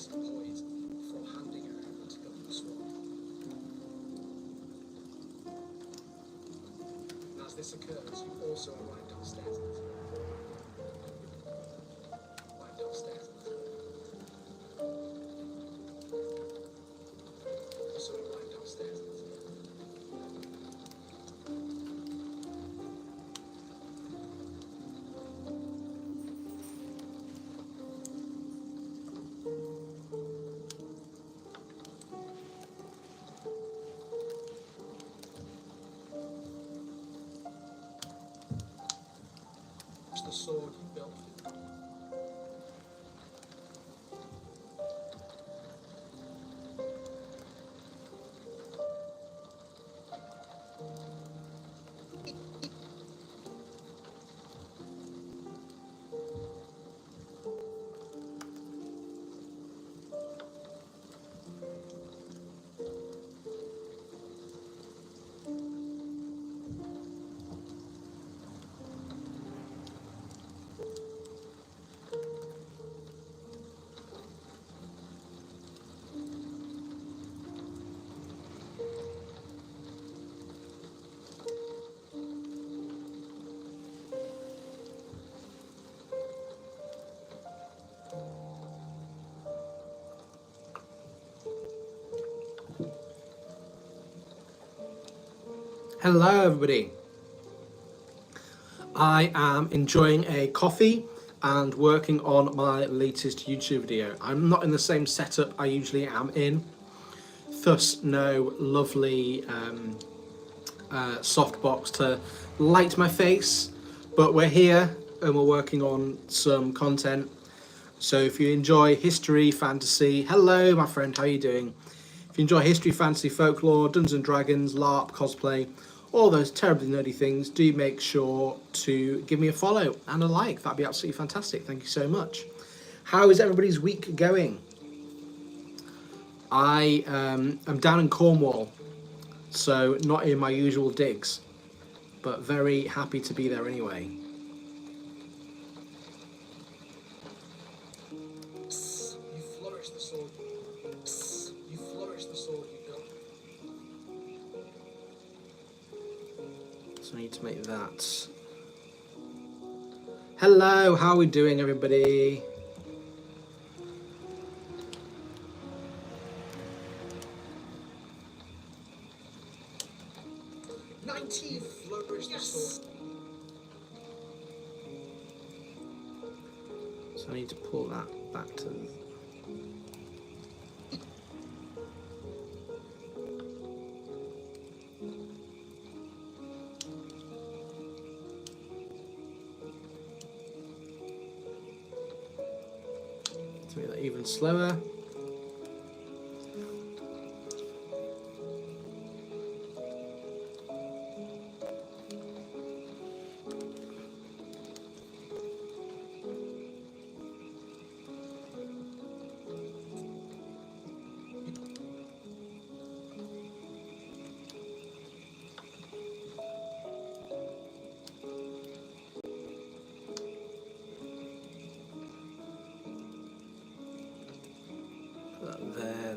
deployed from Hangout to govern the swamp. And as this occurs, you also arrive downstairs. Arrive downstairs. Also arrive downstairs. It's the sword you built. Hello everybody. I am enjoying a coffee and working on my latest YouTube video. I'm not in the same setup I usually am in, thus no lovely softbox to light my face, but we're here and we're working on some content. So if you enjoy history, fantasy, hello my friend, how are you doing? If you enjoy history, fantasy, folklore, Dungeons and Dragons, LARP, cosplay, all those terribly nerdy things, do make sure to give me a follow and a like. That'd be absolutely fantastic. Thank you so much. How is everybody's week going? I am down in Cornwall, so not in my usual digs, but very happy to be there anyway. You flourish the sword. You flourish the sword you built. So I need to make that. Hello, how are we doing everybody? Flourish the sword. So I need to pull that back to make that even slower.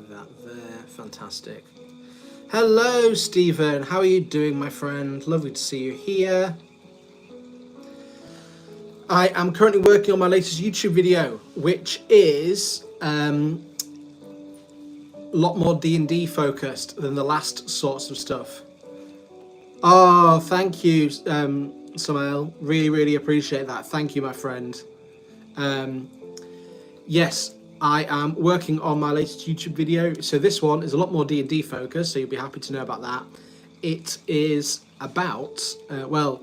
That there, fantastic. Hello Stephen, how are you doing my friend? Lovely to see you here. I am currently working on my latest YouTube video, which is a lot more D&D focused than the last sorts of stuff. Oh, thank you, Samael. Really appreciate that. Thank you, my friend. Yes, I am working on my latest YouTube video. So this one is a lot more D&D focused, so you'll be happy to know about that. It is about, well,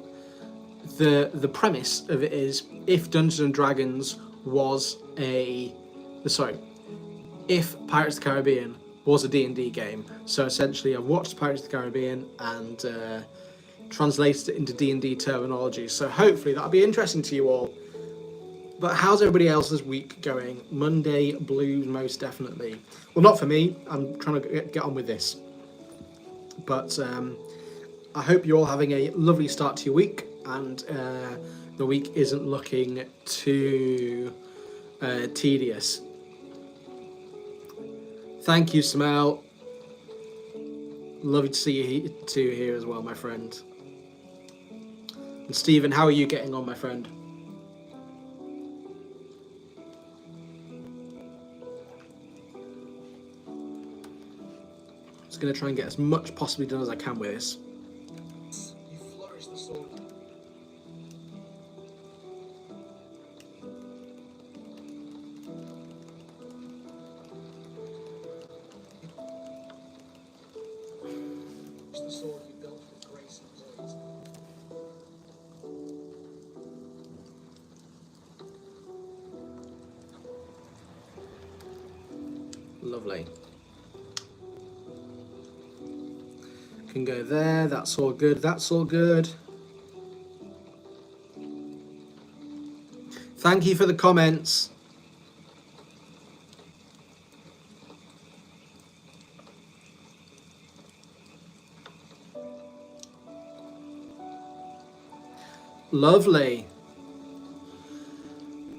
the premise of it is if Dungeons and Dragons was if Pirates of the Caribbean was a D&D game. So essentially I've watched Pirates of the Caribbean and translated it into D&D terminology. So hopefully that'll be interesting to you all. But how's everybody else's week going? Monday blues, most definitely. Well, not for me. I'm trying to get on with this. But I hope you're all having a lovely start to your week, and the week isn't looking too tedious. Thank you, Smell. Lovely to see you too here as well, my friend. And Stephen, how are you getting on, my friend? Just going to try and get as much possibly done as I can with this. You flourish the sword. It's the sword you built with grace and poise. Lovely. Can go there. That's all good. That's all good. Thank you for the comments. Lovely.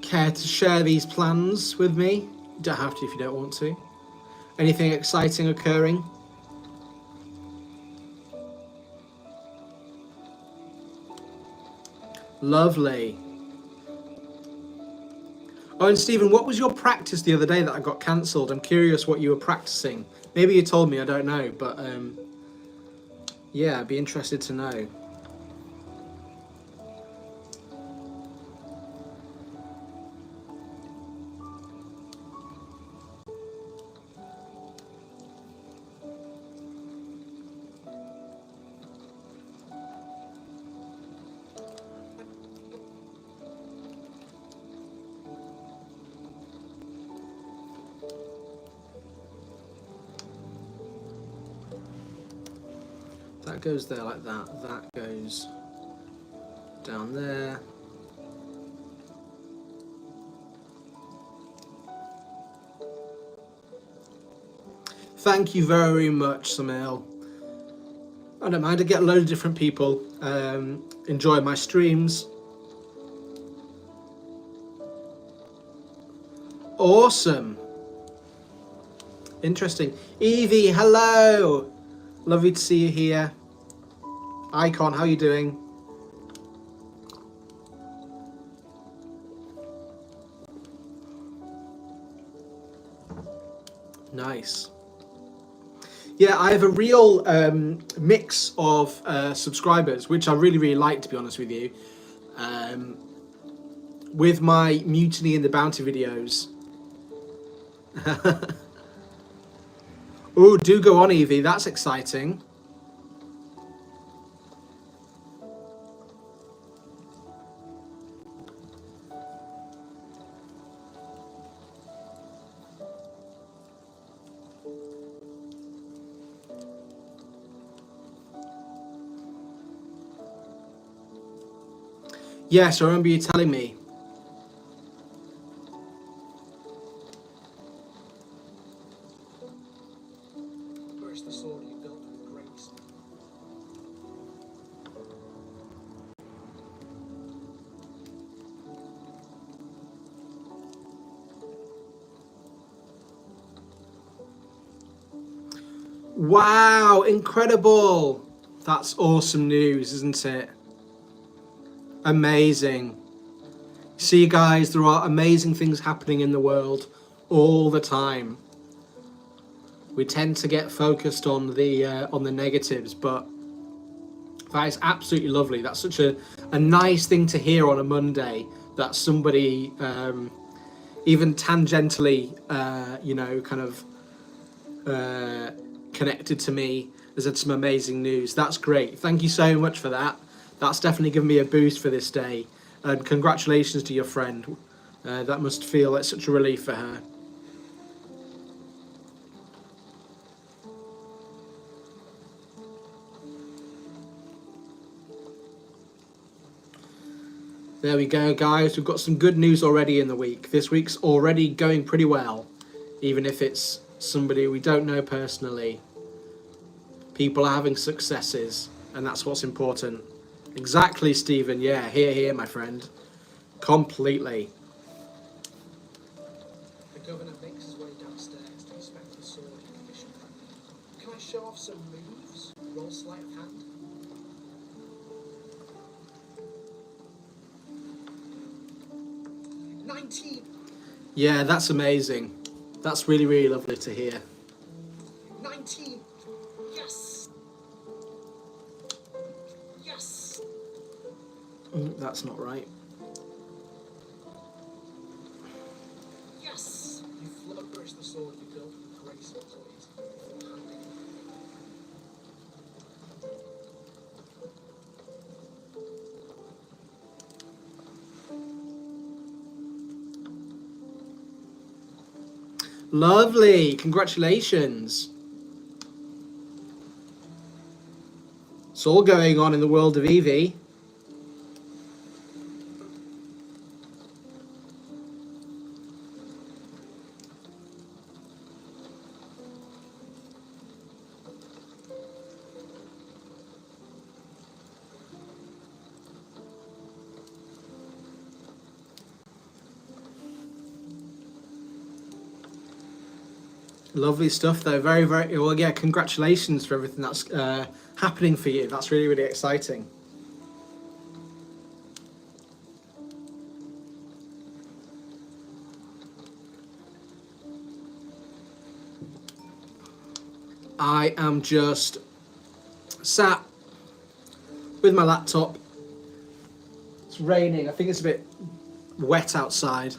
Care to share these plans with me? You don't have to if you don't want to. Anything exciting occurring? Lovely. Oh, and Stephen, what was your practice the other day that I got cancelled? I'm curious what you were practicing. Maybe you told me, I don't know, but yeah, I'd be interested to know. That goes there like that. That goes down there. Thank you very much, Samil. I don't mind. I get a load of different people enjoy my streams. Awesome. Interesting. Evie, hello. Lovely to see you here. Icon, how you doing? Nice. Yeah, I have a real mix of subscribers, which I really like, to be honest with you. With my Mutiny and the Bounty videos. Oh, do go on, Evie. That's exciting. Yes, I remember you telling me. Where's the sword you built with grace? Wow, incredible. That's awesome news, isn't it? Amazing. See, guys, there are amazing things happening in the world all the time. We tend to get focused on the negatives, but that is absolutely lovely. That's such a nice thing to hear on a Monday, that somebody even tangentially kind of connected to me has had some amazing news. That's great. Thank you so much for that. That's definitely given me a boost for this day. And congratulations to your friend. That must feel like such a relief for her. There we go, guys. We've got some good news already in the week. This week's already going pretty well, even if it's somebody we don't know personally. People are having successes, and that's what's important. Exactly, Stephen. Yeah, here, my friend. Completely. The governor makes his way downstairs to inspect the sword. show off some moves? Roll sleight of hand. 19. Yeah, that's amazing. That's really, really lovely to hear. 19. Yes. Yes. That's not right. Yes. You flourish the sword you built with graceful toys before handing it. Lovely. Congratulations. It's all going on in the world of Eevee. Lovely stuff though. Very, very well. Yeah, congratulations for everything that's happening for you. That's really, really exciting. I am just sat with my laptop. It's raining. I think it's a bit wet outside,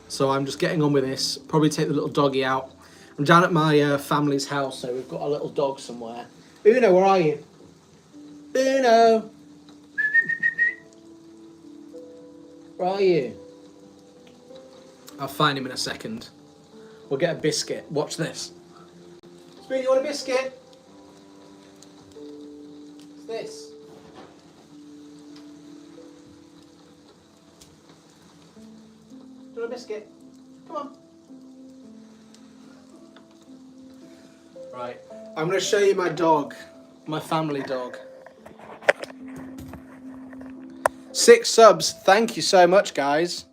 so I'm just getting on with this. Probably take the little doggy out. I'm down at my family's house, so we've got a little dog somewhere. Uno, where are you? Uno! Where are you? I'll find him in a second. We'll get a biscuit. Watch this. Spoon, you want a biscuit? What's this? Do you want a biscuit? Come on. Right, I'm going to show you my dog, my family dog. 6 subs, thank you so much, guys.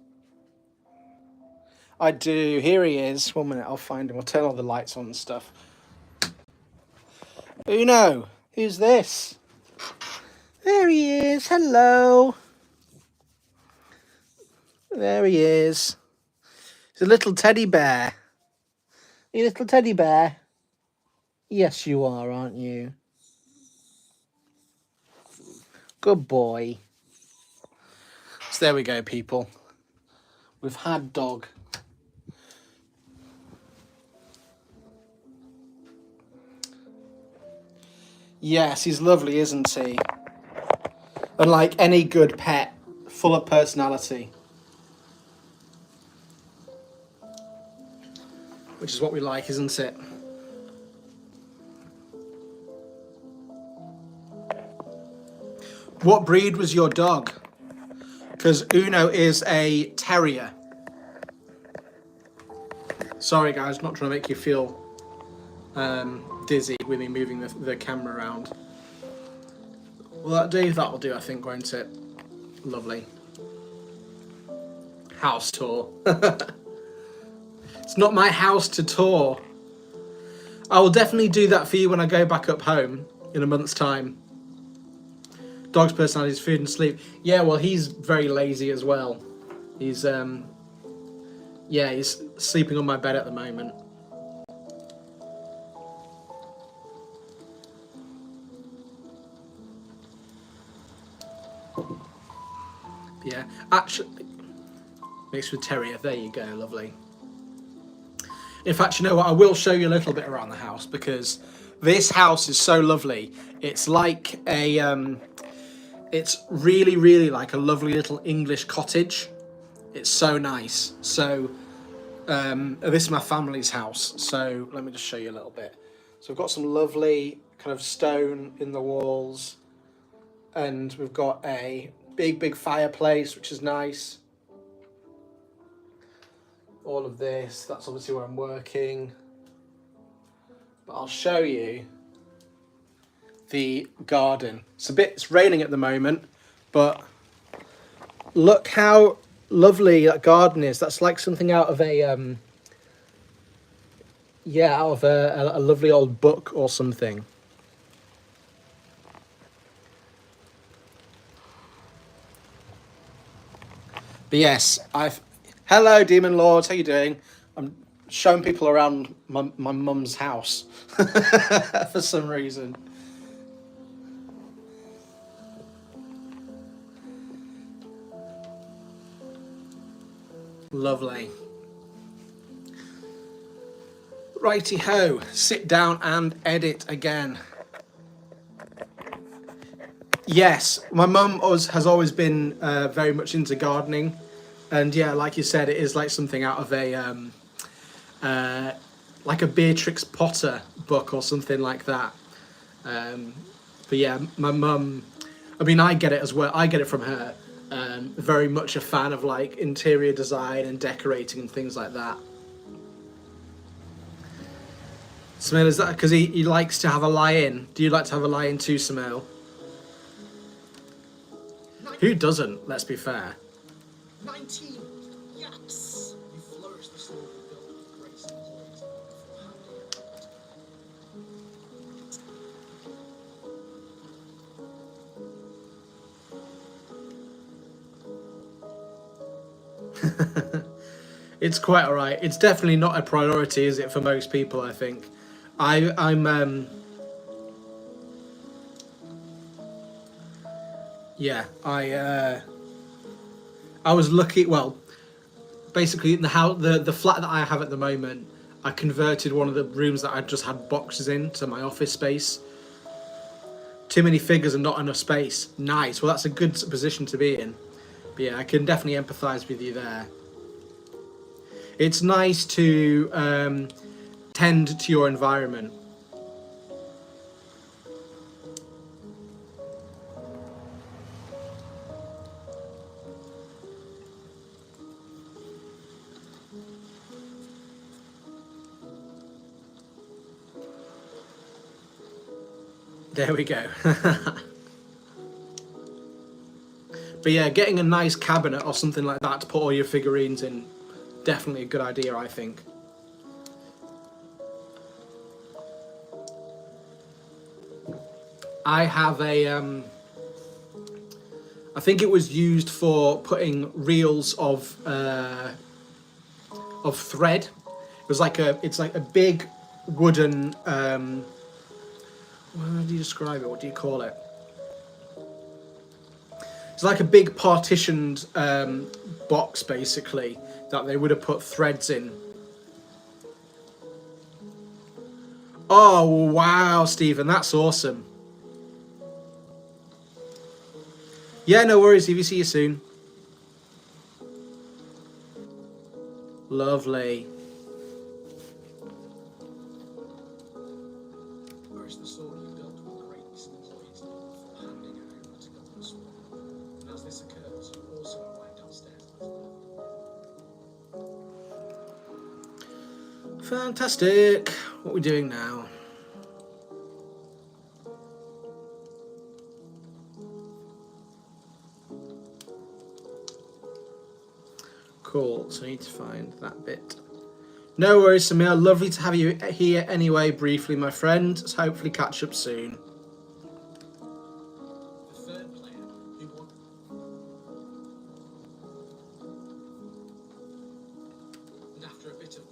I do, here he is. 1 minute, I'll find him. I'll turn all the lights on and stuff. Uno, who's this? There he is, hello. There he is. He's a little teddy bear. You little teddy bear? Yes, you are, aren't you? Good boy. So there we go, people. We've had dog. Yes, he's lovely, isn't he? And like any good pet, full of personality. Which is what we like, isn't it? What breed was your dog? Because Uno is a terrier. Sorry guys, not trying to make you feel dizzy with me moving the camera around. Will that do? That'll do, I think, won't it? Lovely. House tour. It's not my house to tour. I will definitely do that for you when I go back up home in a month's time. Dog's personality is food and sleep. Yeah, well, he's very lazy as well. He's, yeah, he's sleeping on my bed at the moment. Yeah, actually, mixed with terrier. There you go, lovely. In fact, you know what? I will show you a little bit around the house because this house is so lovely. It's like a, it's really, really like a lovely little English cottage. It's so nice. So, this is my family's house. So let me just show you a little bit. So we've got some lovely kind of stone in the walls, and we've got a big fireplace, which is nice. All of this, that's obviously where I'm working. But I'll show you the garden. It's raining at the moment, but look how lovely that garden is. That's like something out of a Yeah, out of a lovely old book or something. But yes, I've. Hello, Demon Lords. How you doing? I'm showing people around my mum's house for some reason. Lovely. Righty ho. Sit down and edit again. Yes, my mum has always been very much into gardening, and yeah, like you said, it is like something out of a uh, like a Beatrix Potter book or something like that. Um, but yeah, my mum, I mean, I get it as well. I get it from her. Very much a fan of like interior design and decorating and things like that. Smail, is that because he likes to have a lie-in? Do you like to have a lie-in too, Smail? Who doesn't? Let's be fair. 19. Yes. You flourish the sword you built with grace and poise before handing it out. It's quite alright. It's definitely not a priority, is it, for most people? I think. I'm yeah. I was lucky. Well, basically, in the house, the flat that I have at the moment, I converted one of the rooms that I just had boxes in to my office space. Too many figures and not enough space. Nice. Well, that's a good position to be in. But yeah, I can definitely empathise with you there. It's nice to tend to your environment. There we go. But yeah, getting a nice cabinet or something like that to put all your figurines in, definitely a good idea, I think. I have a I think it was used for putting reels of thread. It's like a big wooden how do you describe it? What do you call it? It's like a big partitioned box basically that they would have put threads in. Oh wow, Stephen, that's awesome. Yeah, no worries. If you see you soon. Lovely. Flourish the sword you built with grace and poise before handing it over to God the sword. And as this occurs, you also arrive downstairs at this level. Fantastic. What are we doing now? Cool. So I need to find that bit. No worries, Samir. Lovely to have you here anyway, briefly, my friend. Let's hopefully catch up soon. The third player who won. And after a bit of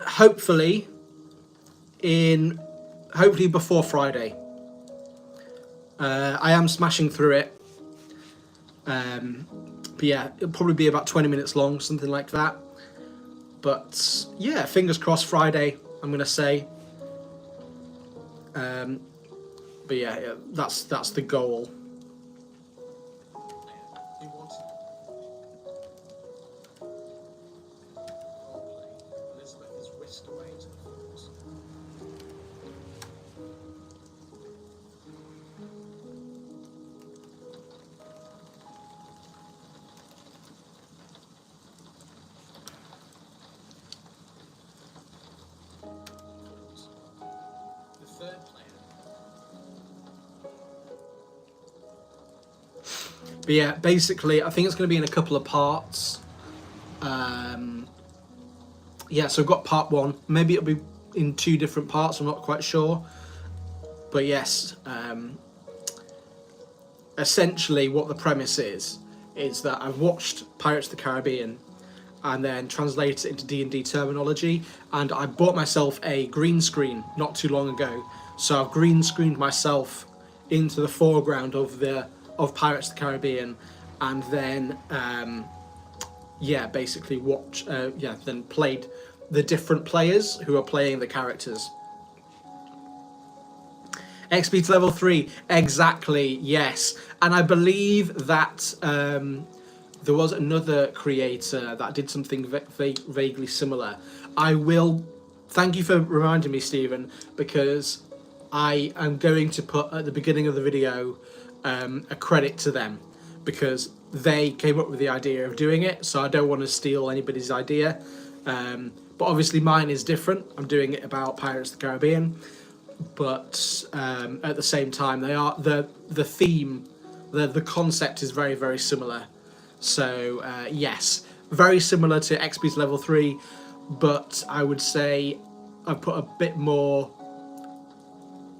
Hopefully, hopefully before Friday. I am smashing through it. But yeah, it'll probably be about 20 minutes long, something like that. But yeah, fingers crossed Friday, I'm going to say. But yeah, that's the goal. who wanted roleplay. Elizabeth is whisked away to the force. The third player But yeah, basically, I think it's going to be in a couple of parts. Yeah, so I've got part 1. Maybe it'll be in 2 different parts. I'm not quite sure. But yes, essentially what the premise is that I've watched Pirates of the Caribbean and then translated it into D&D terminology, and I bought myself a green screen not too long ago. So I've green screened myself into the foreground of Pirates of the Caribbean, and then basically then played the different players who are playing the characters. XP to level 3, exactly, yes. And I believe that there was another creator that did something vaguely similar. I will thank you for reminding me, Stephen, because I am going to put at the beginning of the video a credit to them, because they came up with the idea of doing it, so I don't want to steal anybody's idea. But obviously mine is different. I'm doing it about Pirates of the Caribbean, but at the same time, they are the theme, the concept is very, very similar. So yes, very similar to XP's level 3, but I would say I've put a bit more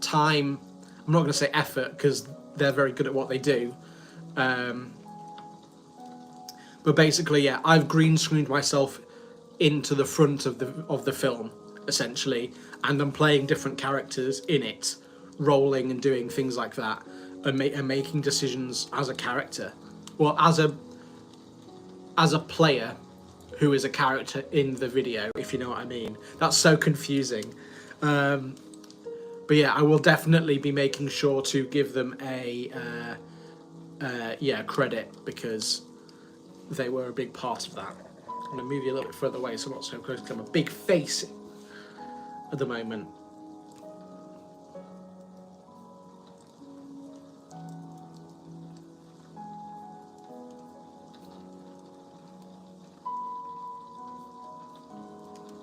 time. I'm not going to say effort, because they're very good at what they do. But basically, yeah, I've green screened myself into the front of the film, essentially, and I'm playing different characters in it, rolling and doing things like that, and making decisions as a character, well, as a player who is a character in the video, if you know what I mean. That's so confusing. But yeah, I will definitely be making sure to give them a credit, because they were a big part of that. I'm going to move you a little bit further away so I'm not so close, because I'm a big face at the moment.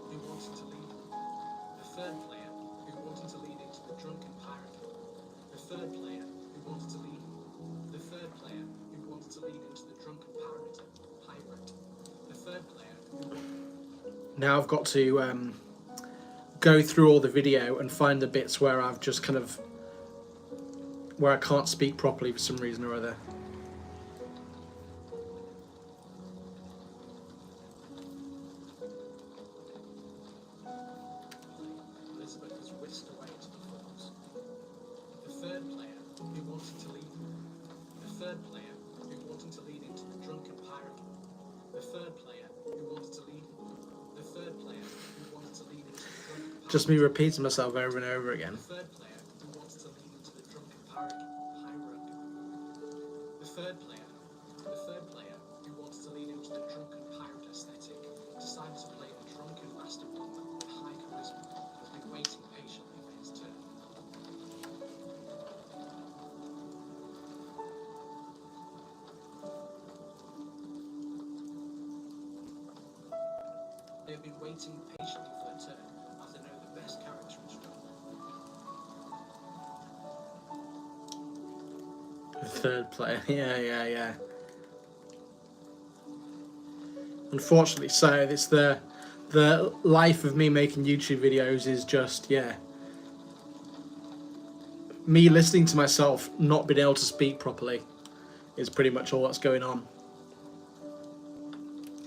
Who wanted to lead? The third player who wanted to lead into the drunken pirate. The third player who wanted to lead. The third player who wanted to lead into the drunken pirate. The third player who. Now I've got to go through all the video and find the bits where I've just kind of, where I can't speak properly for some reason or other. Elizabeth was whisked away to the falls. The third player who wanted to lead. The third player who wanted to lead into the drunken pirate. The third player who wanted to lead. The third player who wanted to lead into the drunken pirate. Just me repeating myself over and over again. The third player who wanted to lead into the drunken pirate. The third player who wanted to lead into the drunken pirate aesthetic decided to play a drunken mastermind with high charisma, has been waiting patiently for his turn. They have been waiting patiently for their turn, as they know the best character instructor. The third player, yeah. Unfortunately, so it's the life of me making YouTube videos is just, me listening to myself not being able to speak properly is pretty much all that's going on.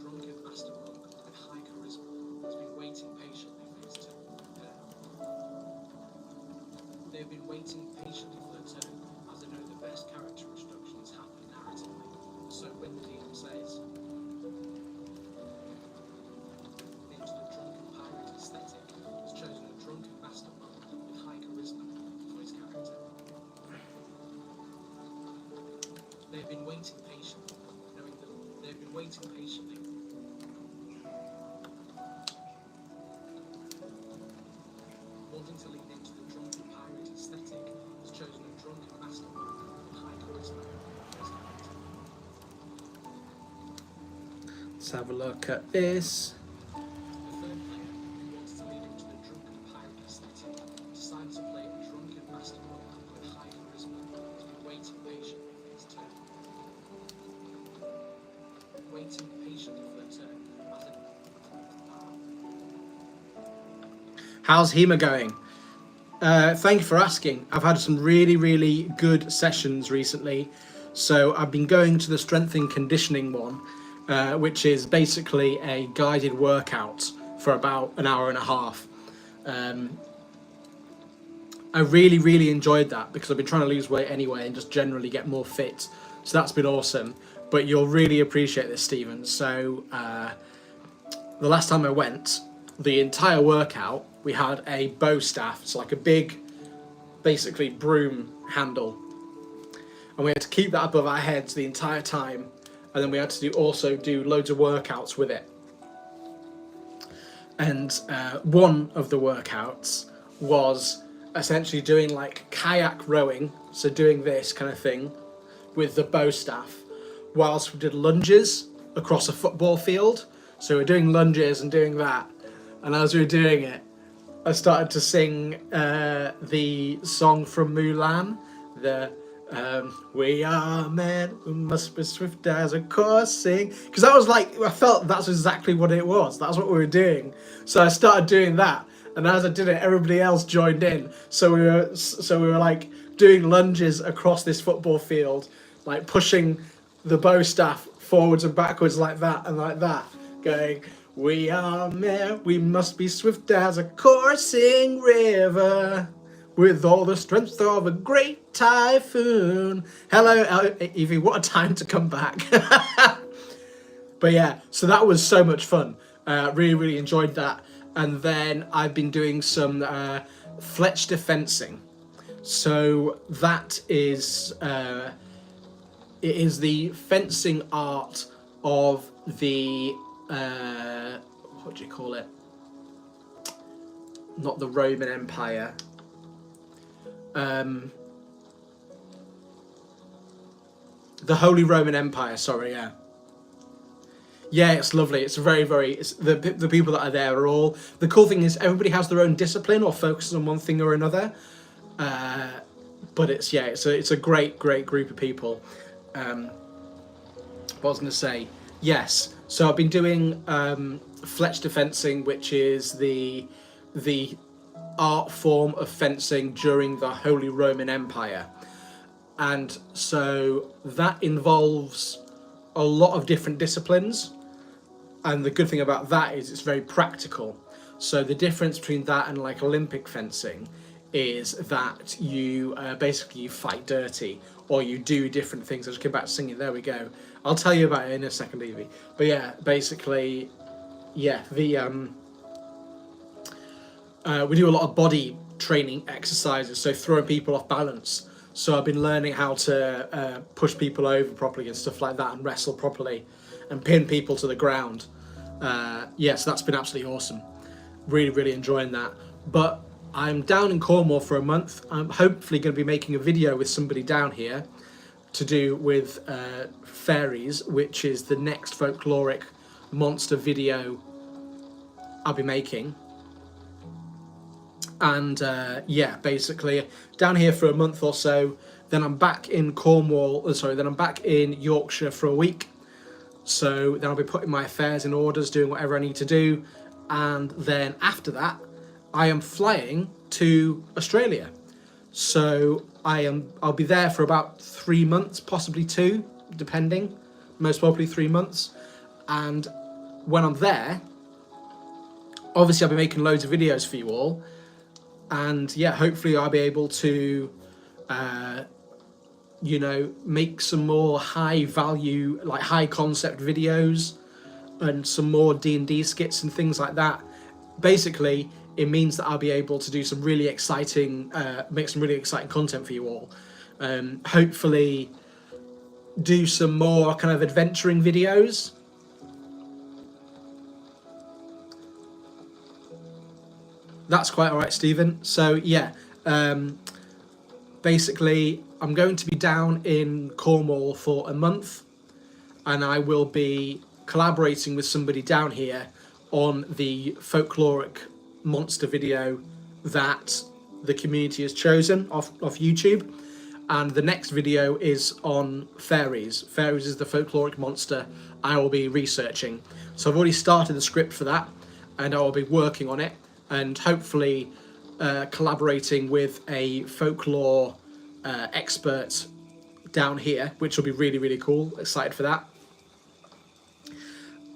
Drunken master monk with high charisma has been waiting patiently for his turn. They have been waiting patiently for their turn, as they know the best character instructions happen narratively. So when the DM says, into the drunken pirate aesthetic, has chosen a drunken master monk with high charisma for his character. They have been waiting patiently, knowing that they have been waiting patiently. Wanting to lean into the drunken pirate aesthetic, has chosen a drunken master with high charisma for his character. Let's have a look at this. The third player who wants to lean into the drunken pirate aesthetic decides to play a drunken master with high charisma, has been waiting patiently for his turn. How's HEMA going? Thank you for asking. I've had some really, really good sessions recently. So I've been going to the strength and conditioning one, which is basically a guided workout for about an hour and a half. I really, really enjoyed that because I've been trying to lose weight anyway and just generally get more fit. So that's been awesome. But you'll really appreciate this, Stephen. So the last time I went, the entire workout, we had a bow staff. It's like a big, basically broom handle. And we had to keep that above our heads the entire time. And then we had to also do loads of workouts with it. And one of the workouts was essentially doing like kayak rowing, so doing this kind of thing with the bow staff, whilst we did lunges across a football field. So we're doing lunges and doing that, and as we were doing it, I started to sing the song from Mulan, the we are men, we must be swift as a coursing, because that was like, I felt that's exactly what it was. That's what we were doing. So I started doing that, and as I did it, everybody else joined in. So we were like doing lunges across this football field, like pushing the bow staff forwards and backwards like that and like that, going, we are men, we must be swift as a coursing river, with all the strength of a great typhoon. Hello, Evie, what a time to come back. But yeah, so that was so much fun. Really, really enjoyed that. And then I've been doing some Fletcher fencing. So that is, it is the fencing art of the, what do you call it? Not the Roman Empire. The Holy Roman Empire, sorry, yeah. Yeah, it's lovely. It's very, very, the people that are there are all, the cool thing is everybody has their own discipline or focuses on one thing or another. But it's, yeah, it's a great, great group of people. What I was going to say, yes. So I've been doing Fletcher fencing, which is the art form of fencing during the Holy Roman Empire. And so that involves a lot of different disciplines. And the good thing about that is it's very practical. So the difference between that and like Olympic fencing is that you basically you fight dirty, or you do different things. I just came back to singing, there we go. I'll tell you about it in a second, Evie. But yeah, basically, yeah, the we do a lot of body training exercises, so throwing people off balance. So I've been learning how to push people over properly and stuff like that, and wrestle properly and pin people to the ground. Yes, that's been absolutely awesome. Really, really enjoying that. But I'm down in Cornwall for a month. I'm hopefully going to be making a video with somebody down here to do with fairies, which is the next folkloric monster video I'll be making. And yeah, basically down here for a month or so, then I'm back in Cornwall, then I'm back in Yorkshire for a week. So then I'll be putting my affairs in orders, doing whatever I need to do. And then after that, I am flying to Australia. So I'll be there for about 3 months, possibly 2, depending, most probably 3 months. And when I'm there, obviously I'll be making loads of videos for you all. And yeah, hopefully I'll be able to, you know, make some more high value, like high concept videos, and some more D&D skits and things like that. Basically, it means that I'll be able to do some really exciting, make some really exciting content for you all. Hopefully do some more kind of adventuring videos. That's quite all right, Stephen. So yeah, basically I'm going to be down in Cornwall for a month, and I will be collaborating with somebody down here on the folkloric monster video that the community has chosen off YouTube. And the next video is on fairies. Fairies is the folkloric monster I will be researching. So I've already started the script for that, and I will be working on it. and hopefully collaborating with a folklore expert down here, which will be really, really cool. Excited for that.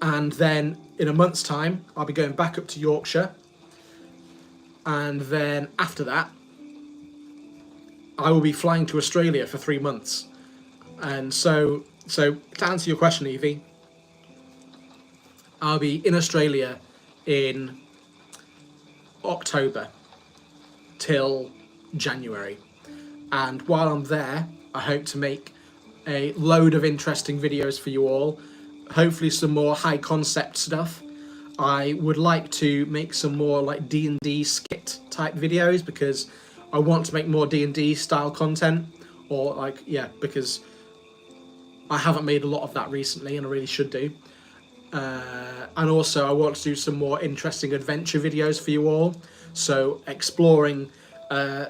And then in a month's time, I'll be going back up to Yorkshire. And then after that, I will be flying to Australia for 3 months. And so to answer your question, Evie, I'll be in Australia in October till January. And while I'm there, I hope to make a load of interesting videos for you all. Hopefully some more high concept stuff. I would like to make some more like D&D skit type videos, because I want to make more D&D style content, or like, yeah, because I haven't made a lot of that recently and I really should do. And also I want to do some more interesting adventure videos for you all. So exploring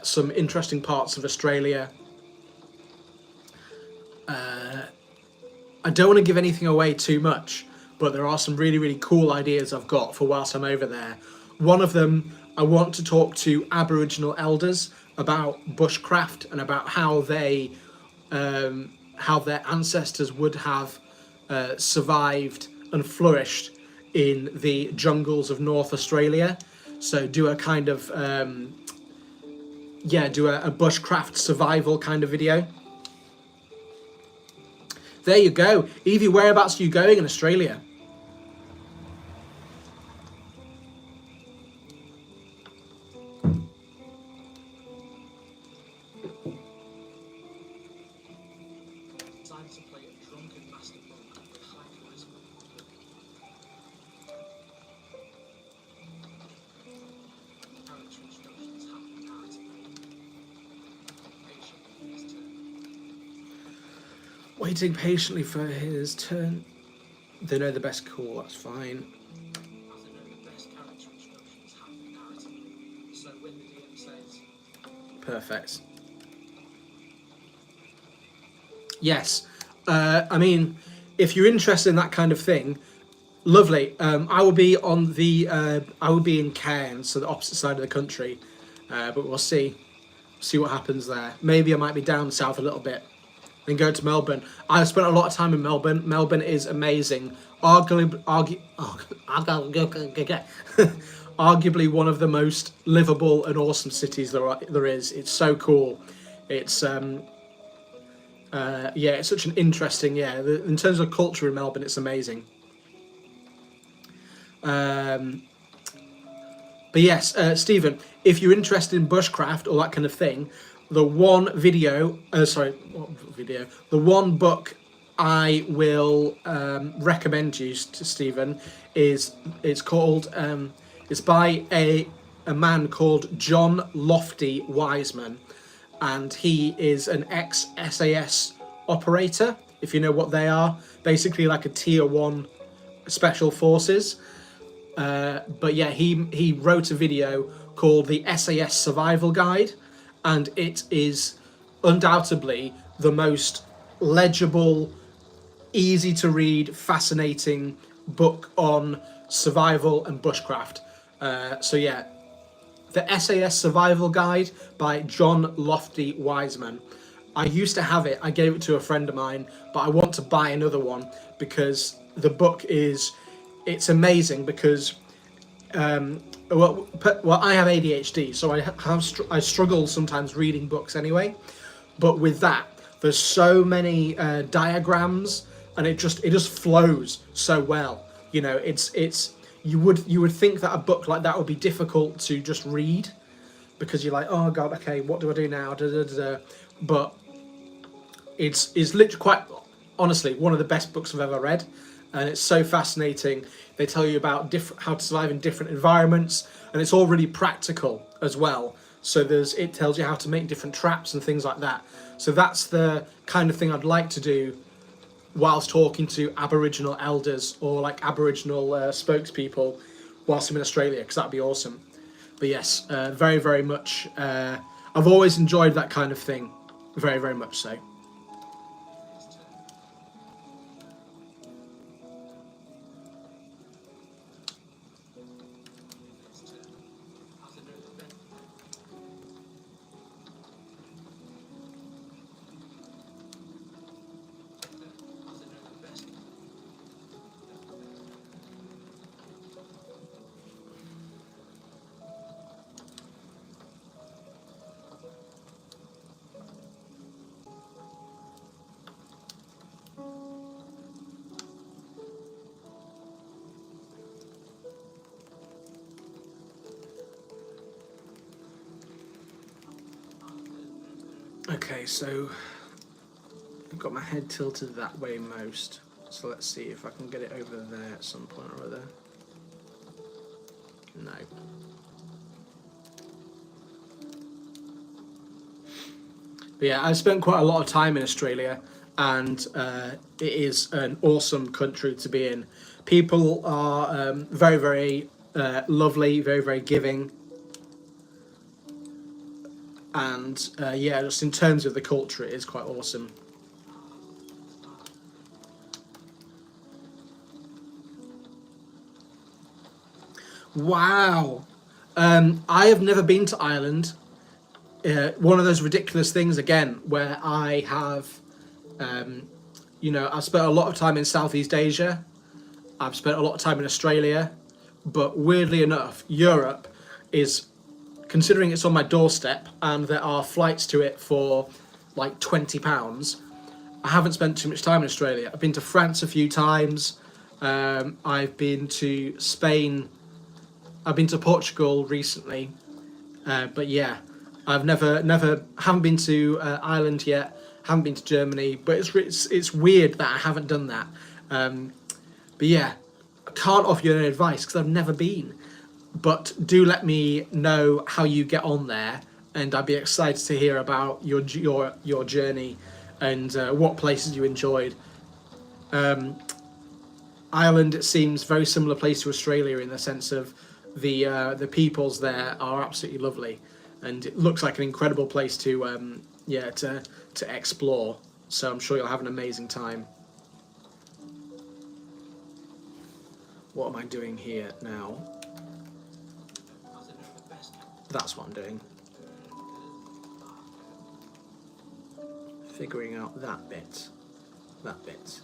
some interesting parts of Australia. I don't want to give anything away too much, but there are some really, really cool ideas I've got for whilst I'm over there. One of them, I want to talk to Aboriginal elders about bushcraft and about how their ancestors would have survived and flourished in the jungles of North Australia. So do a kind of do a bushcraft survival kind of video. There you go. Evie, whereabouts are you going in Australia? Decided to play a drunken master monk with high charisma. Character introductions happen narratively. Patient for his turn. Waiting patiently for his turn. They know the best call, that's fine. As they know, the best character introductions happen narratively. So when the DM says, Perfect. Yes. I mean, if you're interested in that kind of thing, lovely. I will be on the. I will be in Cairns, so the opposite side of the country. But we'll see. See what happens there. Maybe I might be down south a little bit, and go to Melbourne. I've spent a lot of time in Melbourne. Melbourne is amazing. Arguably one of the most livable and awesome cities there is. It's so cool. It's it's such an interesting, in terms of culture in Melbourne, it's amazing. But yes, Stephen, if you're interested in bushcraft or that kind of thing, the one book I will recommend you to Stephen is it's by a man called John Lofty Wiseman, and he is an ex-SAS operator, if you know what they are, basically like a tier 1 special forces. But yeah, he wrote a video called the SAS Survival Guide, and it is undoubtedly the most legible, easy to read, fascinating book on survival and bushcraft. So yeah, the SAS Survival Guide by John Lofty Wiseman. I used to have it, I gave it to a friend of mine, but I want to buy another one because the book it's amazing because I have ADHD, so I struggle sometimes reading books anyway. But with that, there's so many diagrams, and it just flows so well. You know, you would think that a book like that would be difficult to just read, because you're like, oh god, okay, what do I do now? But it's literally quite honestly one of the best books I've ever read, and it's so fascinating. They tell you about how to survive in different environments, and it's all really practical as well. So it tells you how to make different traps and things like that. So that's the kind of thing I'd like to do whilst talking to Aboriginal elders or like Aboriginal spokespeople whilst I'm in Australia, because that'd be awesome. But yes, very, very much. I've always enjoyed that kind of thing, very, very much so. his turn. His turn. Okay, so I've got my head tilted that way most. So let's see if I can get it over there at some point or other. No. But yeah, I spent quite a lot of time in Australia, and it is an awesome country to be in. People are very, very lovely, very, very giving. And yeah, just in terms of the culture, it is quite awesome. Wow. I have never been to Ireland. One of those ridiculous things again where I have, I've spent a lot of time in Southeast Asia. I've spent a lot of time in Australia, but weirdly enough, Europe is, considering it's on my doorstep and there are flights to it for like £20. I haven't spent too much time in Australia. I've been to France a few times. I've been to Spain. I've been to Portugal recently, but yeah, I've haven't been to Ireland yet. Haven't been to Germany, but it's weird that I haven't done that. But yeah, I can't offer you any advice because I've never been. But do let me know how you get on there, and I'd be excited to hear about your journey and what places you enjoyed. Ireland, it seems very similar place to Australia in the sense of the peoples there are absolutely lovely, and it looks like an incredible place to to explore. So I'm sure you'll have an amazing time. What am I doing here now? That's what I'm doing. Figuring out that bit. That bit.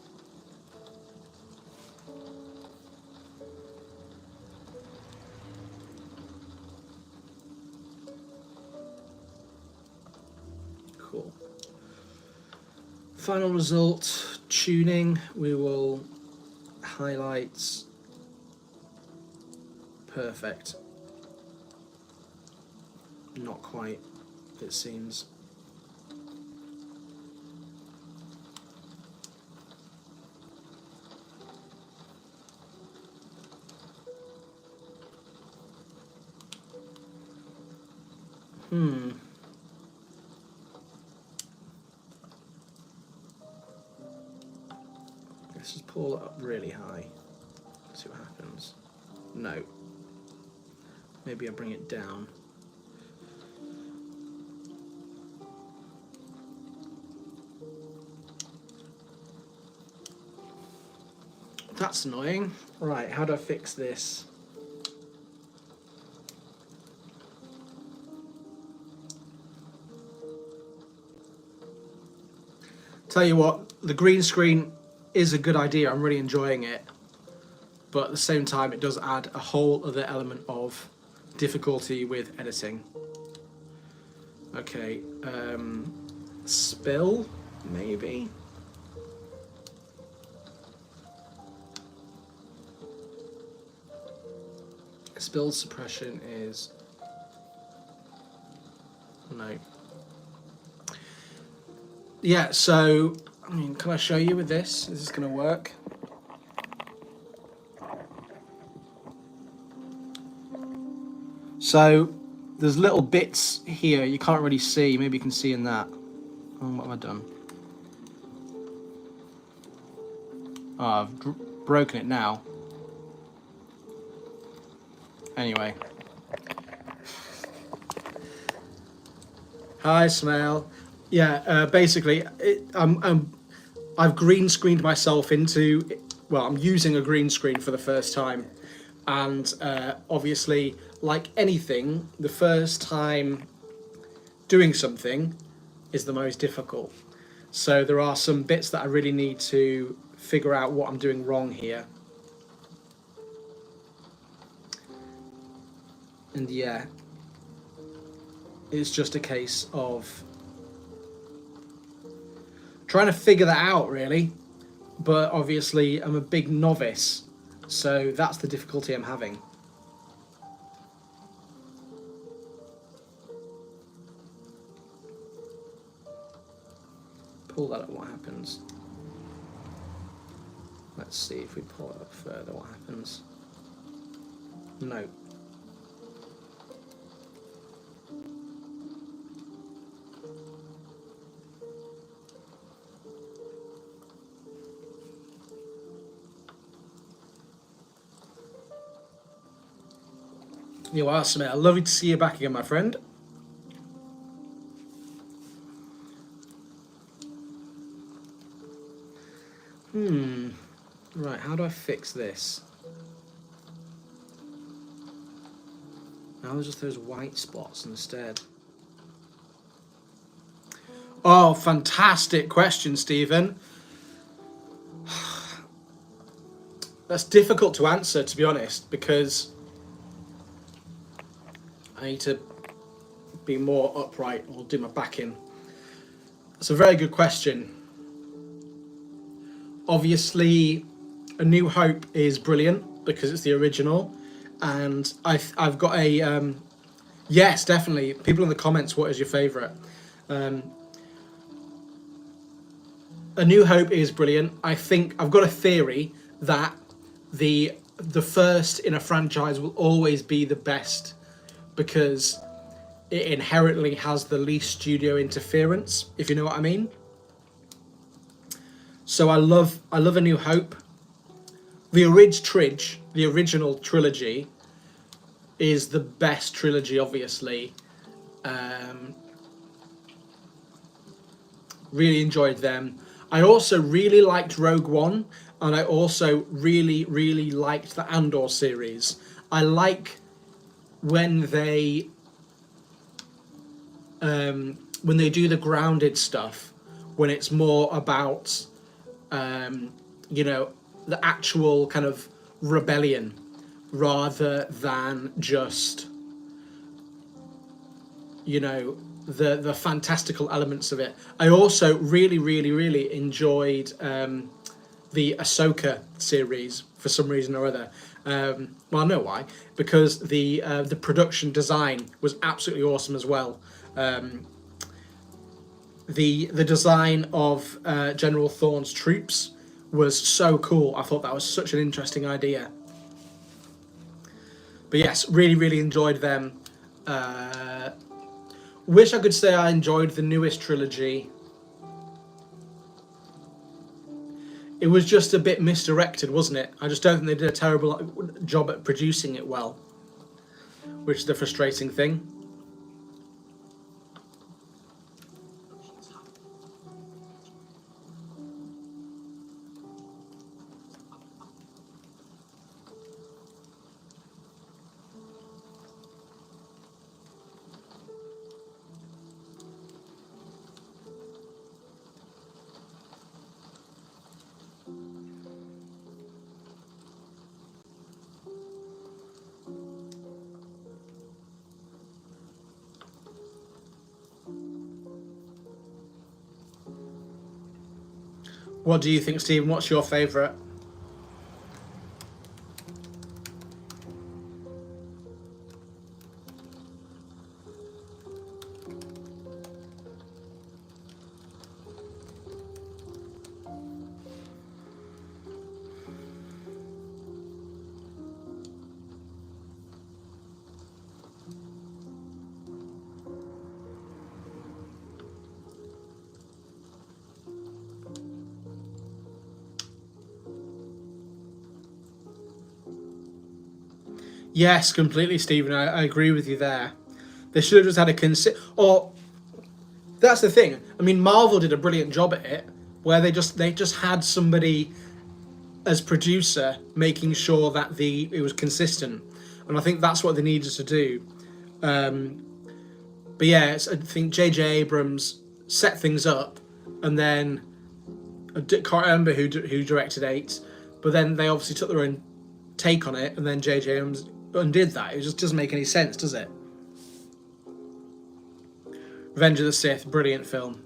Cool. Final result, tuning. We will highlight. Perfect. Not quite, it seems. Let's just pull it up really high. See what happens. No. Maybe I'll bring it down. That's annoying. Right, how do I fix this? Tell you what, the green screen is a good idea. I'm really enjoying it. But at the same time, it does add a whole other element of difficulty with editing. Okay, spill, maybe? Spill suppression is... no. Yeah, so, I mean, can I show you with this? Is this going to work? So, there's little bits here you can't really see. Maybe you can see in that. Oh, what have I done? Oh, I've broken it now. Anyway. Hi, Smell. Yeah, basically, I've green screened myself into... well, I'm using a green screen for the first time. And obviously, like anything, the first time doing something is the most difficult. So there are some bits that I really need to figure out what I'm doing wrong here. And yeah, it's just a case of trying to figure that out, really. But obviously, I'm a big novice, so that's the difficulty I'm having. pull that up, what happens? Let's see if we pull it up further, what happens? No. You are, Smith. Lovely to see you back again, my friend. Right, how do I fix this? Now there's just those white spots instead. Oh, fantastic question, Stephen. That's difficult to answer, to be honest, because I need to be more upright or do my back in. That's a very good question. Obviously, A New Hope is brilliant because it's the original, and I've got a yes, definitely. People in the comments, what is your favourite? A New Hope is brilliant. I think I've got a theory that the first in a franchise will always be the best because it inherently has the least studio interference, if you know what I mean. So I love A New Hope. The original trilogy is the best trilogy, obviously. Really enjoyed them. I also really liked Rogue One, and I also really, really liked the Andor series. I like when they do the grounded stuff, when it's more about the actual kind of rebellion rather than just the fantastical elements of it. I also really, really, really enjoyed the Ahsoka series for some reason or other. Well, I know why, because the production design was absolutely awesome as well. The design of General Thorne's troops was so cool. I thought that was such an interesting idea. But yes, really, really enjoyed them. Wish I could say I enjoyed the newest trilogy. It was just a bit misdirected, wasn't it? I just don't think they did a terrible job at producing it well, which is the frustrating thing. What do you think, Stephen? What's your favourite? Yes, completely, Stephen. I agree with you there. They should have just had a or that's the thing. I mean, Marvel did a brilliant job at it, where they just had somebody as producer making sure that it was consistent, and I think that's what they needed to do. But yeah, I think J.J. Abrams set things up, and then I can't remember who directed 8, but then they obviously took their own take on it, and then J.J. Abrams undid that. It just doesn't make any sense, does it? Revenge of the Sith, brilliant film.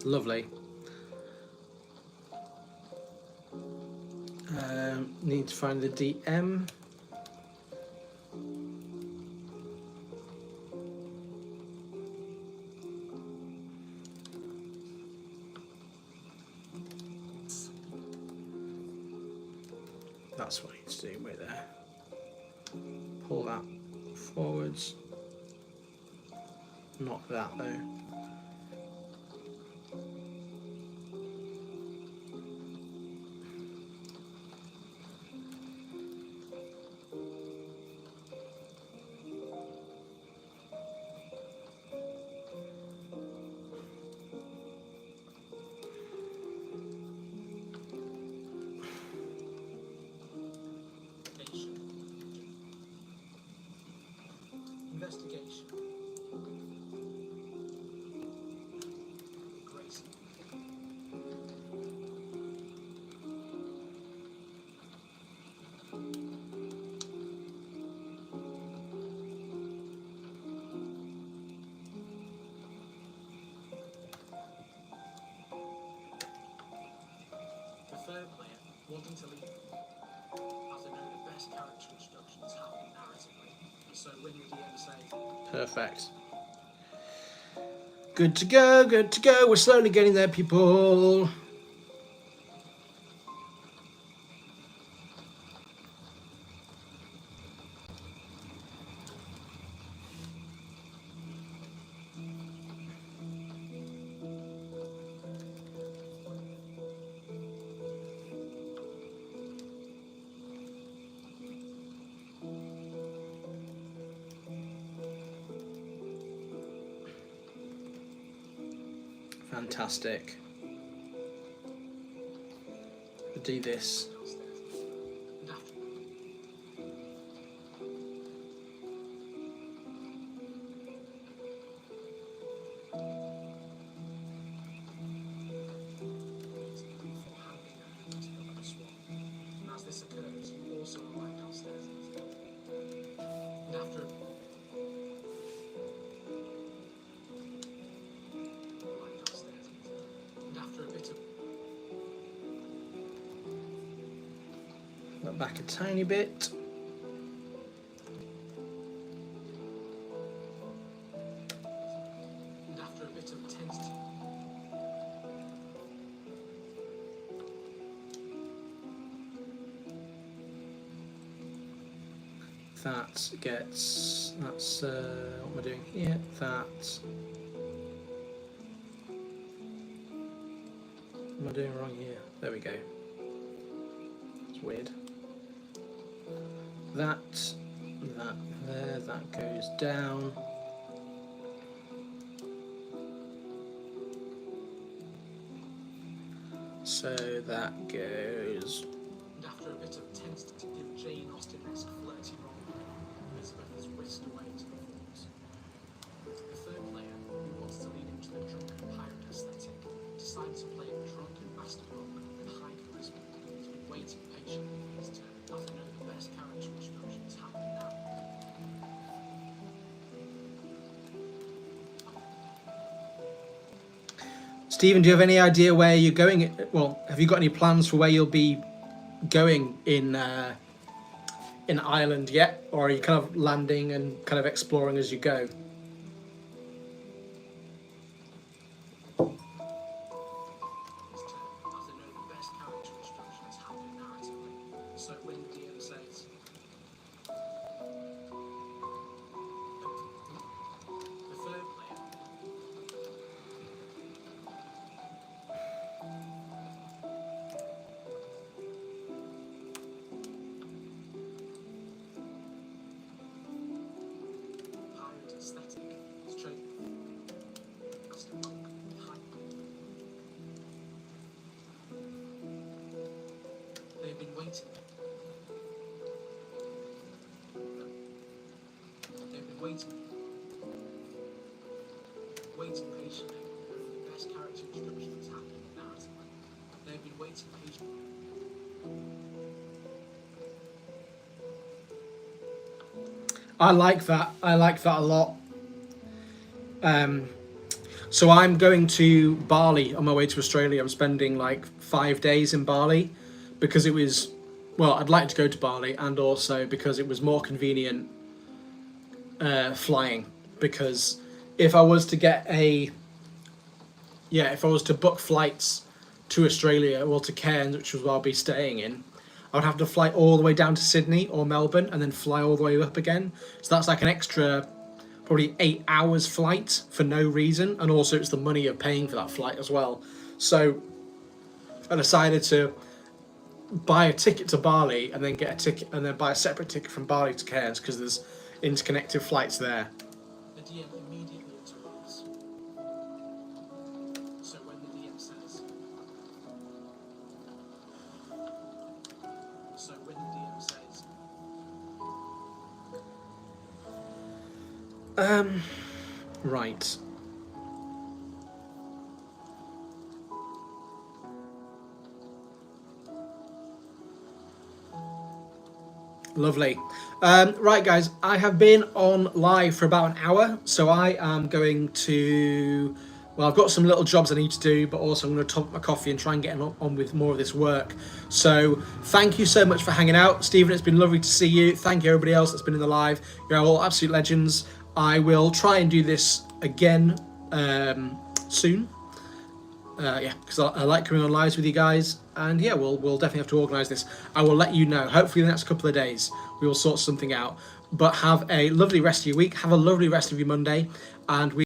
Lovely. Need to find the DM. That's what I need to do. Wait there. Pull that forwards. Not that though. Investigation. Grace. The third player, wanting to leave, as they know the best character instructions happen narratively, so when the DM says, Perfect. Good to go, good to go. We're slowly getting there, people. Fantastic. We'll do this. and after before handing over to the swamp. And as this occurs, you also arrive downstairs. And after a bit of Look back a tiny bit. and after a bit of tentative That gets. That's what am I doing here? That. What am I doing wrong here? There we go. It's weird. That there, that goes down. So that goes. and after a bit of tentative Jane Austen-esque flirty role, Elizabeth is whisked away to the falls. The third player, who wants to lean into the drunken pirate aesthetic, decides to play a drunken mastermind with high charisma. He's been waiting patiently for his turn, as they know the best character instructions happen now. Stephen, do you have any idea where you're going? Well, have you got any plans for where you'll be going in Ireland yet, or are you kind of landing and kind of exploring as you go? His turn, as they know the best character instructions happen narratively. So when the DM says, the third player, pirate aesthetic, is chosen as the monk with high. They've been waiting. They've been waiting patiently. The best character instructions happen narratively. They've been waiting patiently. I like that. I like that a lot. So I'm going to Bali on my way to Australia. I'm spending like 5 days in Bali because it was, well, I'd like to go to Bali, and also because it was more convenient flying. Because if I was to get if I was to book flights to Australia, or to Cairns, which is where I'll be staying in, I would have to fly all the way down to Sydney or Melbourne and then fly all the way up again. So that's like an extra probably 8 hours flight for no reason, and also it's the money of paying for that flight as well. So I decided to buy a ticket to Bali and then get a ticket, and then buy a separate ticket from Bali to Cairns, because there's interconnected flights there. The DM immediately interrupts. So when the DM says, Right. Lovely. Right, guys, I have been on live for about an hour, so I am going to... Well, I've got some little jobs I need to do, but also I'm going to top up my coffee and try and get on with more of this work. So thank you so much for hanging out. Stephen, it's been lovely to see you. Thank you, everybody else that's been in the live. You're all absolute legends. I will try and do this again soon. Because I like coming on lives with you guys. And yeah, we'll definitely have to organise this. I will let you know. Hopefully in the next couple of days we will sort something out. But have a lovely rest of your week. Have a lovely rest of your Monday. And we